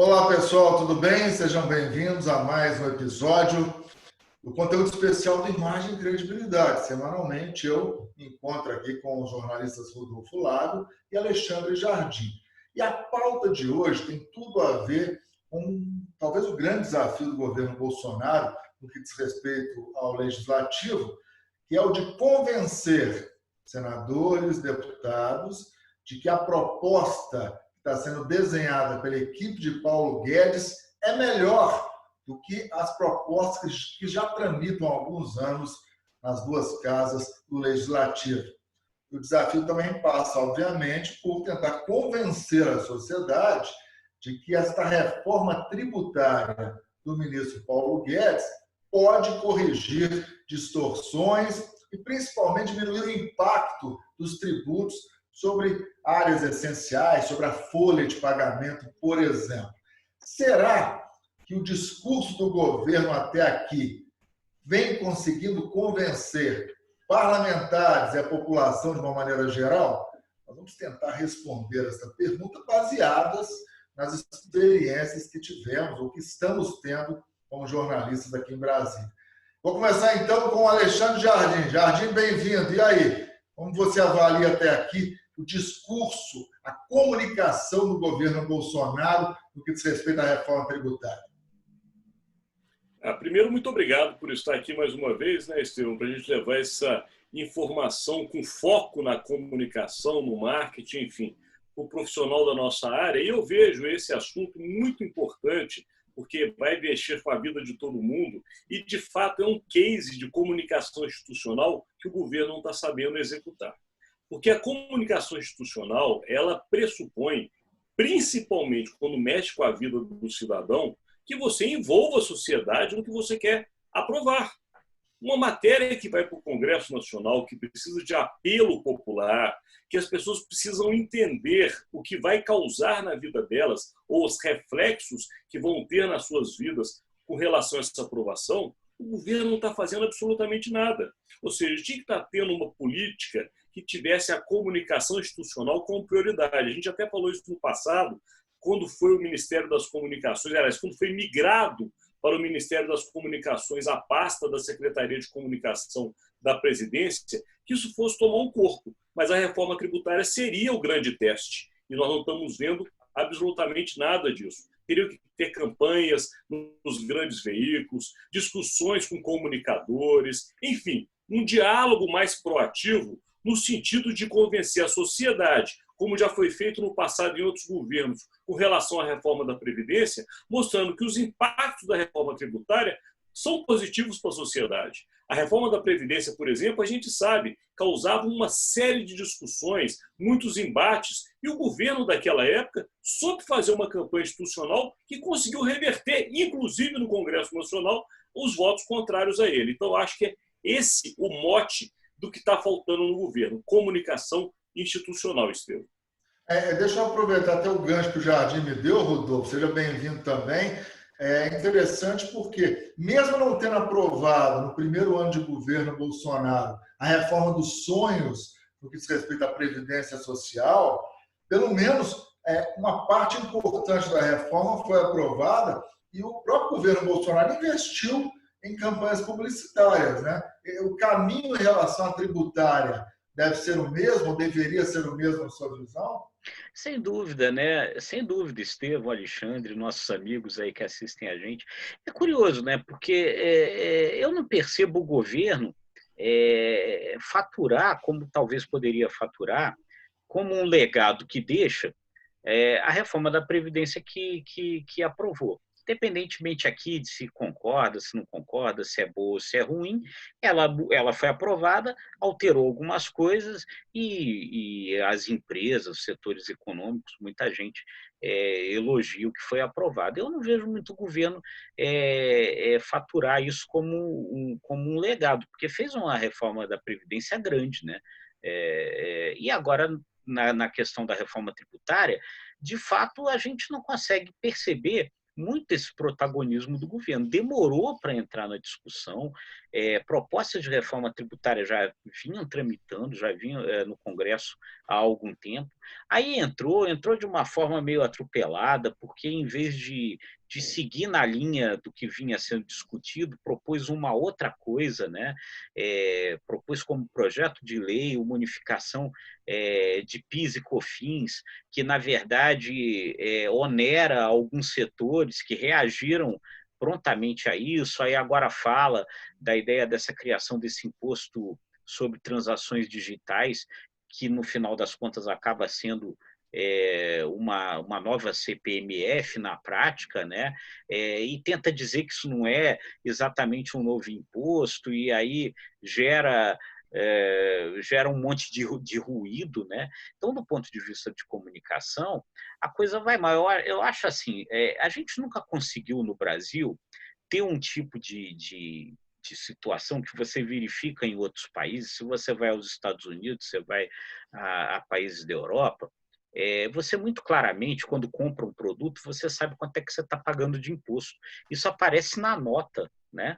Olá, pessoal, tudo bem? Sejam bem-vindos a mais um episódio do conteúdo especial do Imagem e Credibilidade. Semanalmente eu me encontro aqui com os jornalistas Rodolfo Lago e Alexandre Jardim. E a pauta de hoje tem tudo a ver com talvez o grande desafio do governo Bolsonaro no que diz respeito ao legislativo, que é o de convencer senadores, deputados, de que a proposta está sendo desenhada pela equipe de Paulo Guedes é melhor do que as propostas que já tramitam há alguns anos nas duas casas do Legislativo. O desafio também passa, obviamente, por tentar convencer a sociedade de que esta reforma tributária do ministro Paulo Guedes pode corrigir distorções e, principalmente, diminuir o impacto dos tributos sobre áreas essenciais, sobre a folha de pagamento, por exemplo. Será que o discurso do governo até aqui vem conseguindo convencer parlamentares e a população de uma maneira geral? Nós vamos tentar responder essa pergunta baseadas nas experiências que tivemos ou que estamos tendo como jornalistas aqui em Brasília. Vou começar então com o Alexandre Jardim. Jardim, bem-vindo. E aí, como você avalia até aqui o discurso, a comunicação do governo Bolsonaro no que diz respeito à reforma tributária? Primeiro, muito obrigado por estar aqui mais uma vez, né, Estevão, para a gente levar essa informação com foco na comunicação, no marketing, enfim, o profissional da nossa área. E eu vejo esse assunto muito importante, porque vai mexer com a vida de todo mundo e, de fato, é um case de comunicação institucional que o governo não está sabendo executar. Porque a comunicação institucional, ela pressupõe, principalmente quando mexe com a vida do cidadão, que você envolva a sociedade no que você quer aprovar. Uma matéria que vai para o Congresso Nacional, que precisa de apelo popular, que as pessoas precisam entender o que vai causar na vida delas, ou os reflexos que vão ter nas suas vidas com relação a essa aprovação, o governo não está fazendo absolutamente nada. Ou seja, tinha que estar tendo uma política que tivesse a comunicação institucional como prioridade. A gente até falou isso no passado, quando foi o Ministério das Comunicações, aliás, quando foi migrado para o Ministério das Comunicações a pasta da Secretaria de Comunicação da Presidência, que isso fosse tomar um corpo. Mas a reforma tributária seria o grande teste. E nós não estamos vendo absolutamente nada disso. Teria que ter campanhas nos grandes veículos, discussões com comunicadores, enfim, um diálogo mais proativo no sentido de convencer a sociedade, como já foi feito no passado em outros governos, com relação à reforma da Previdência, mostrando que os impactos da reforma tributária são positivos para a sociedade. A reforma da Previdência, por exemplo, a gente sabe, causava uma série de discussões, muitos embates, e o governo daquela época soube fazer uma campanha institucional que conseguiu reverter, inclusive no Congresso Nacional, os votos contrários a ele. Então, acho que é esse o mote do que está faltando no governo, comunicação institucional, Estevão. Deixa eu aproveitar até o gancho que o Jardim me deu, Rodolfo, seja bem-vindo também. É interessante porque, mesmo não tendo aprovado no primeiro ano de governo Bolsonaro a reforma dos sonhos no que diz respeito à Previdência Social, pelo menos uma parte importante da reforma foi aprovada e o próprio governo Bolsonaro investiu em campanhas publicitárias, né? O caminho em relação à tributária deve ser o mesmo, ou deveria ser o mesmo na sua visão? Sem dúvida, né? Sem dúvida, Estevão, Alexandre, nossos amigos aí que assistem a gente. É curioso, né? Porque eu não percebo o governo faturar, como talvez poderia faturar, como um legado que deixa a reforma da Previdência que aprovou. Independentemente aqui de se concorda, se não concorda, se é boa ou se é ruim, ela foi aprovada, alterou algumas coisas e as empresas, os setores econômicos, muita gente elogia o que foi aprovado. Eu não vejo muito o governo faturar isso como um legado, porque fez uma reforma da Previdência grande, né? E agora, na questão da reforma tributária, de fato, a gente não consegue perceber muito esse protagonismo do governo. Demorou para entrar na discussão, propostas de reforma tributária já vinham tramitando, já vinham no Congresso há algum tempo. Aí entrou de uma forma meio atropelada, porque em vez de seguir na linha do que vinha sendo discutido, propôs uma outra coisa, né? Propôs como projeto de lei uma unificação de PIS e COFINS, que, na verdade, onera alguns setores que reagiram prontamente a isso. Aí agora fala da ideia dessa criação desse imposto sobre transações digitais, que, no final das contas, acaba sendo uma nova CPMF na prática, né? E tenta dizer que isso não é exatamente um novo imposto, e aí gera um monte de ruído, né? Então, do ponto de vista de comunicação, a coisa vai maior. Eu acho assim, a gente nunca conseguiu no Brasil ter um tipo de situação que você verifica em outros países. Se você vai aos Estados Unidos, você vai a países da Europa, você muito claramente, quando compra um produto, você sabe quanto é que você está pagando de imposto. Isso aparece na nota, né?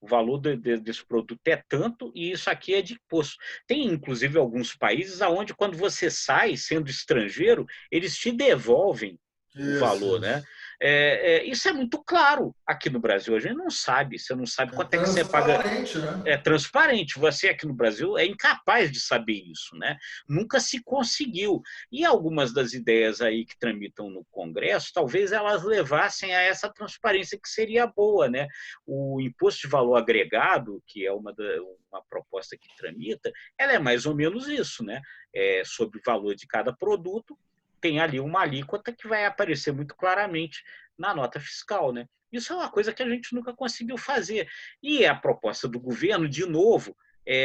O valor desse produto é tanto e isso aqui é de imposto. Tem, inclusive, alguns países onde, quando você sai, sendo estrangeiro, eles te devolvem o valor, né? Isso. Isso é muito claro aqui no Brasil. A gente não sabe, você não sabe quanto é que você paga. Transparente, né? É transparente. Você aqui no Brasil é incapaz de saber isso, né? Nunca se conseguiu. E algumas das ideias aí que tramitam no Congresso, talvez elas levassem a essa transparência que seria boa, né? O imposto de valor agregado, que é uma proposta que tramita, ela é mais ou menos isso, né? Sobre o valor de cada produto, tem ali uma alíquota que vai aparecer muito claramente na nota fiscal, né? Isso é uma coisa que a gente nunca conseguiu fazer. E a proposta do governo, de novo,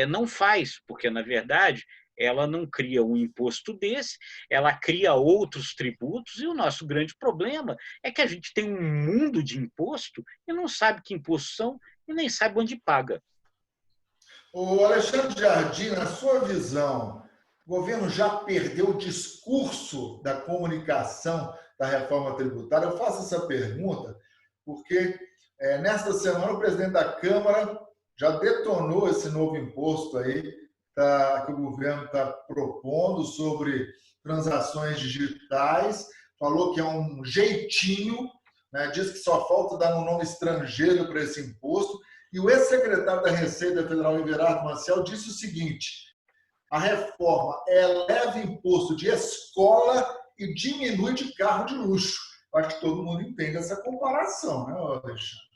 não faz, porque, na verdade, ela não cria um imposto desse, ela cria outros tributos, e o nosso grande problema é que a gente tem um mundo de imposto e não sabe que impostos são e nem sabe onde paga. O Alexandre Jardim, na sua visão, o governo já perdeu o discurso da comunicação da reforma tributária? Eu faço essa pergunta porque nesta semana o presidente da Câmara já detonou esse novo imposto aí que o governo está propondo sobre transações digitais, falou que é um jeitinho, né? Diz que só falta dar um nome estrangeiro para esse imposto. E o ex-secretário da Receita Federal, Everardo Maciel, disse o seguinte: a reforma eleva imposto de escola e diminui de carro de luxo. Acho que todo mundo entende essa comparação, né, Alexandre?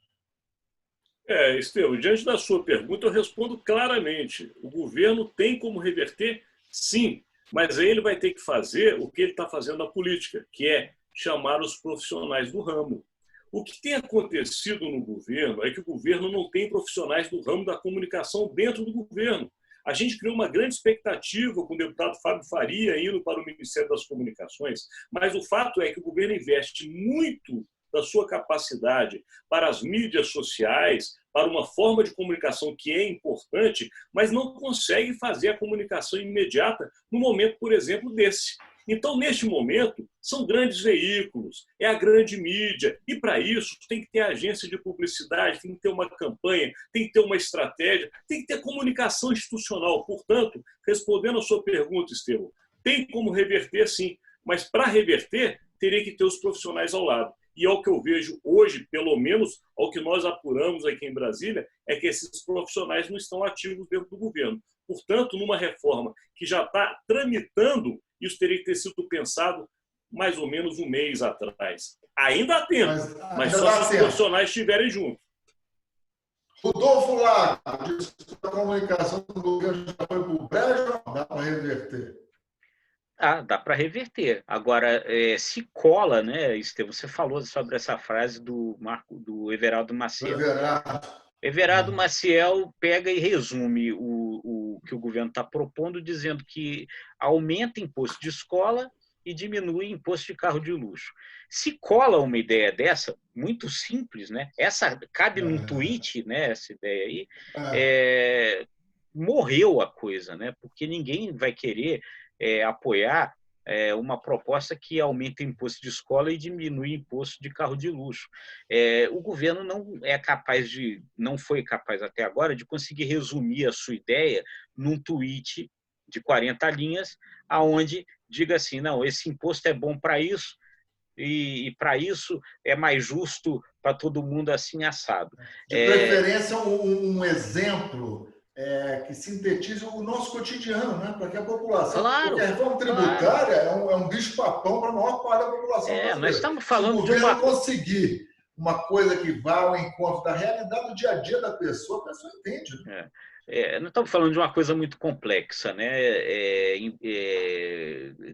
Estevão, diante da sua pergunta, eu respondo claramente. O governo tem como reverter? Sim, mas aí ele vai ter que fazer o que ele está fazendo na política, que é chamar os profissionais do ramo. O que tem acontecido no governo é que o governo não tem profissionais do ramo da comunicação dentro do governo. A gente criou uma grande expectativa com o deputado Fábio Faria indo para o Ministério das Comunicações, mas o fato é que o governo investe muito da sua capacidade para as mídias sociais, para uma forma de comunicação que é importante, mas não consegue fazer a comunicação imediata no momento, por exemplo, desse. Então, neste momento, são grandes veículos, é a grande mídia, e para isso tem que ter agência de publicidade, tem que ter uma campanha, tem que ter uma estratégia, tem que ter comunicação institucional. Portanto, respondendo a sua pergunta, Estevão, tem como reverter, sim, mas para reverter, teria que ter os profissionais ao lado. E ao que eu vejo hoje, pelo menos ao que nós apuramos aqui em Brasília, é que esses profissionais não estão ativos dentro do governo. Portanto, numa reforma que já está tramitando, isso teria que ter sido pensado mais ou menos um mês atrás. Ainda há tempo, mas só se os profissionais estiverem juntos. Rodolfo Lago, a comunicação do governo já foi para o brejo ou dá para reverter? Dá para reverter. Agora, se cola, né, Estevão? Você falou sobre essa frase do Everaldo Maciel. Everardo Maciel pega e resume o que o governo está propondo, dizendo que aumenta imposto de escola e diminui imposto de carro de luxo. Se cola uma ideia dessa, muito simples, né? Essa cabe num tweet, né? Essa ideia aí, morreu a coisa, né? Porque ninguém vai querer apoiar uma proposta que aumenta o imposto de escola e diminui o imposto de carro de luxo. O governo não foi capaz até agora de conseguir resumir a sua ideia num tweet de 40 linhas, aonde diga assim, não, esse imposto é bom para isso, e para isso é mais justo para todo mundo assim assado. De preferência, um exemplo que sintetize o nosso cotidiano, né? Para que a população... Claro, porque a reforma tributária é um bicho-papão para a maior parte da população brasileira. Nós estamos falando de uma... conseguir uma coisa que vá ao encontro da realidade do dia a dia da pessoa, a pessoa entende. Né? Nós estamos falando de uma coisa muito complexa, né?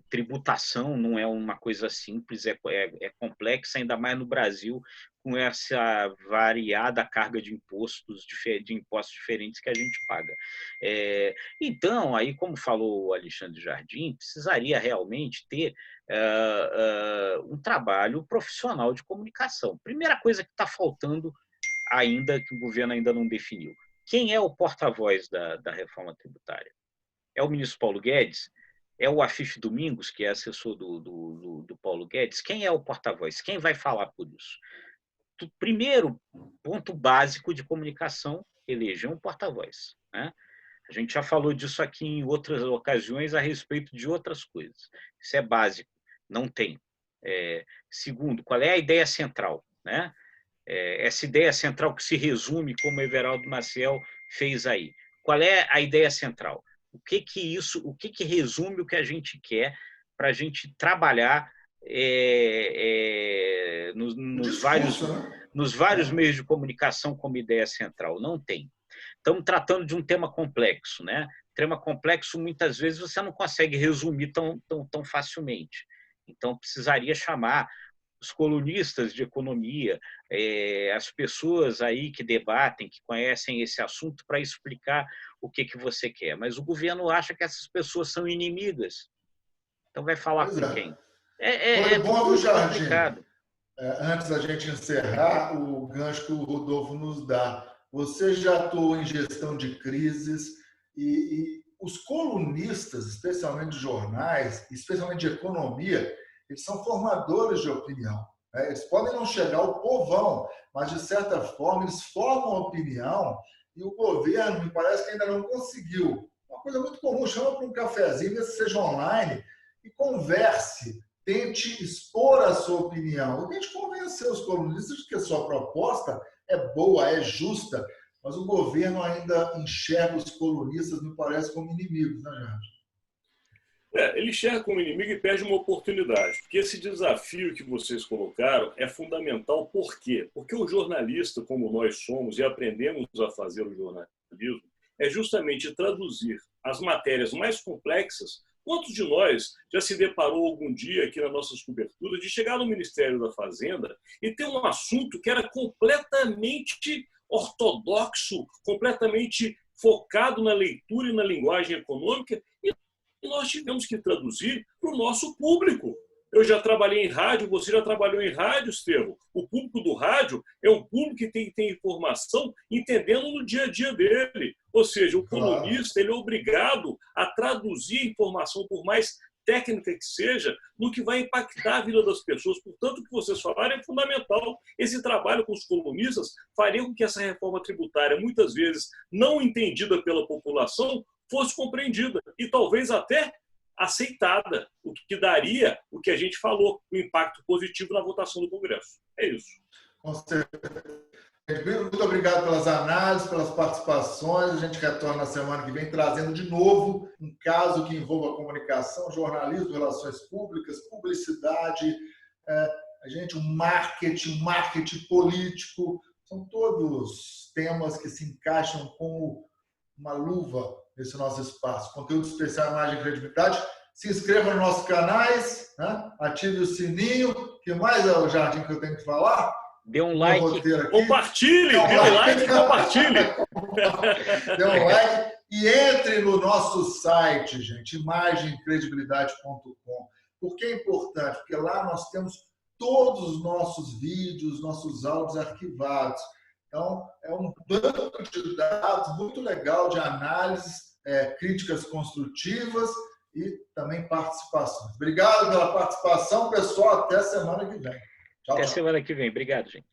Tributação não é uma coisa simples, é complexa, ainda mais no Brasil, com essa variada carga de impostos diferentes que a gente paga. Então, aí, como falou o Alexandre Jardim, precisaria realmente ter um trabalho profissional de comunicação. Primeira coisa que está faltando ainda, que o governo ainda não definiu. Quem é o porta-voz da reforma tributária? É o ministro Paulo Guedes? É o Afif Domingos, que é assessor do Paulo Guedes? Quem é o porta-voz? Quem vai falar por isso? Primeiro ponto básico de comunicação, eleger um porta-voz. Né? A gente já falou disso aqui em outras ocasiões a respeito de outras coisas. Isso é básico, não tem. Segundo, qual é a ideia central? Né? Essa ideia central que se resume como Everaldo Maciel fez aí. Qual é a ideia central? O que resume o que a gente quer para a gente trabalhar nos vários meios de comunicação como ideia central? Não tem. Estamos tratando de um tema complexo, né? Tema complexo, muitas vezes, você não consegue resumir tão facilmente. Então, precisaria chamar os colunistas de economia, as pessoas aí que debatem, que conhecem esse assunto, para explicar o que você quer. Mas o governo acha que essas pessoas são inimigas. Então vai falar com quem? Foi bom, tudo Jardim. complicado. Antes da gente encerrar, o gancho que o Rodolfo nos dá. Você já atuou em gestão de crises e os colunistas, especialmente de jornais, especialmente de economia, eles são formadores de opinião. Né? Eles podem não chegar ao povão, mas, de certa forma, eles formam opinião e o governo, me parece que ainda não conseguiu. Uma coisa muito comum, chama para um cafezinho, mesmo que seja online, e converse, tente expor a sua opinião, e tente convencer os colunistas de que a sua proposta é boa, é justa, mas o governo ainda enxerga os colunistas, me parece, como inimigos, né, Jardim? Ele enxerga como inimigo e perde uma oportunidade. Porque esse desafio que vocês colocaram é fundamental. Por quê? Porque o jornalista, como nós somos e aprendemos a fazer o jornalismo, é justamente traduzir as matérias mais complexas. Quantos de nós já se deparou algum dia aqui nas nossas coberturas de chegar no Ministério da Fazenda e ter um assunto que era completamente ortodoxo, completamente focado na leitura e na linguagem econômica, e nós tivemos que traduzir para o nosso público. Eu já trabalhei em rádio, você já trabalhou em rádio, Estevão. O público do rádio é um público que tem que ter informação entendendo no dia a dia dele. Ou seja, o colunista ele é obrigado a traduzir a informação, por mais técnica que seja, no que vai impactar a vida das pessoas. Portanto, o que vocês falaram é fundamental. Esse trabalho com os colunistas faria com que essa reforma tributária, muitas vezes não entendida pela população, fosse compreendida e talvez até aceitada, o que daria o que a gente falou, o impacto positivo na votação do Congresso. É isso. Com certeza. Muito obrigado pelas análises, pelas participações. A gente retorna na semana que vem trazendo de novo um caso que envolva comunicação, jornalismo, relações públicas, publicidade, o marketing político. São todos temas que se encaixam como uma luva nesse nosso espaço. Conteúdo especial, imagem e credibilidade. Se inscreva nos nossos canais, né? Ative o sininho. O que mais é o Jardim que eu tenho que falar? Dê um like. Compartilhe. Dê um like e compartilhe. Dê um like e entre no nosso site, gente, imagemcredibilidade.com. Por que é importante? Porque lá nós temos todos os nossos vídeos, nossos áudios arquivados. Então, é um banco de dados muito legal de análises, críticas construtivas e também participações. Obrigado pela participação, pessoal. Até semana que vem. Tchau, Até tchau. semana que vem. Obrigado, gente.